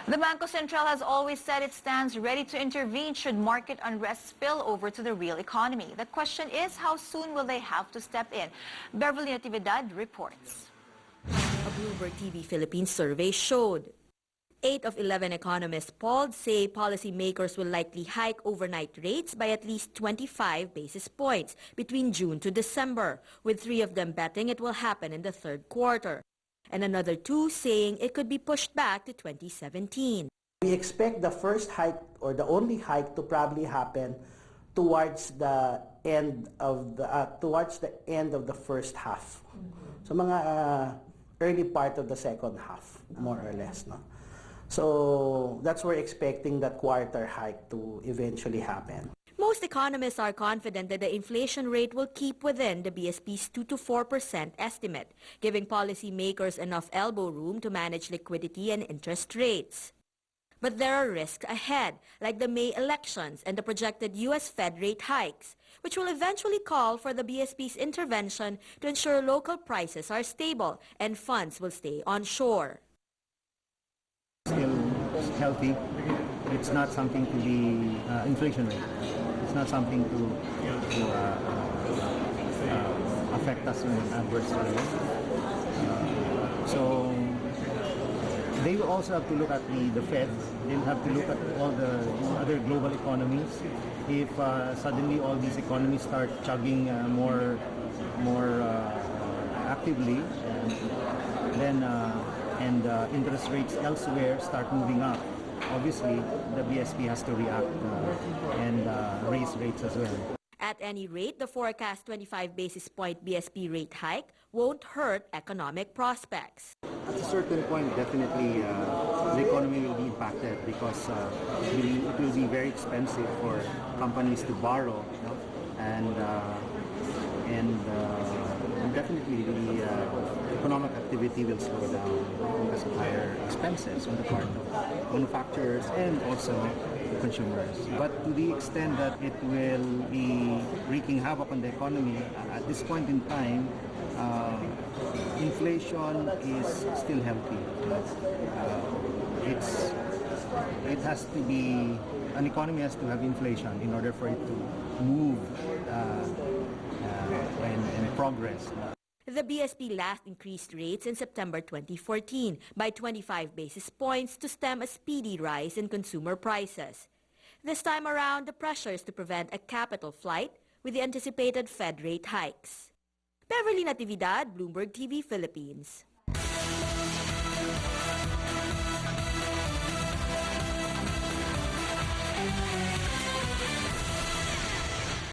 The Bangko Sentral has always said it stands ready to intervene should market unrest spill over to the real economy. The question is, how soon will they have to step in? Beverly Natividad reports. A BloombergTV Philippines survey showed 8 of 11 economists polled say policymakers will likely hike overnight rates by at least 25 basis points between June to December, with 3 of them betting it will happen in the third quarter, and another 2 saying it could be pushed back to 2017. We expect the first hike or the only hike to probably happen towards the end of the first half. So mga early part of the second half, more or less, no. So that's why we're expecting that quarter hike to eventually happen. Most economists are confident that the inflation rate will keep within the BSP's 2 to 4% estimate, giving policymakers enough elbow room to manage liquidity and interest rates. But there are risks ahead, like the May elections and the projected U.S. Fed rate hikes, which will eventually call for the BSP's intervention to ensure local prices are stable and funds will stay onshore. Still healthy. It's not something to be inflation rate. It's not something to affect us in an adverse way. So they will also have to look at the Fed. They'll have to look at all the other global economies. If suddenly all these economies start chugging more actively, then and interest rates elsewhere start moving up, obviously the BSP has to react and raise rates as well. At any rate, the forecast 25 basis point BSP rate hike won't hurt economic prospects. At a certain point, definitely the economy will be impacted because it will be very expensive for companies to borrow, you know? and definitely the economic activity will slow down because of higher expenses on the part of manufacturers and also consumers. But to the extent that it will be wreaking havoc on the economy, at this point in time, inflation is still healthy. It has to be, an economy has to have inflation in order for it to move and progress. The BSP last increased rates in September 2014 by 25 basis points to stem a speedy rise in consumer prices. This time around, the pressure is to prevent a capital flight with the anticipated Fed rate hikes. Beverly Natividad, BloombergTV Philippines.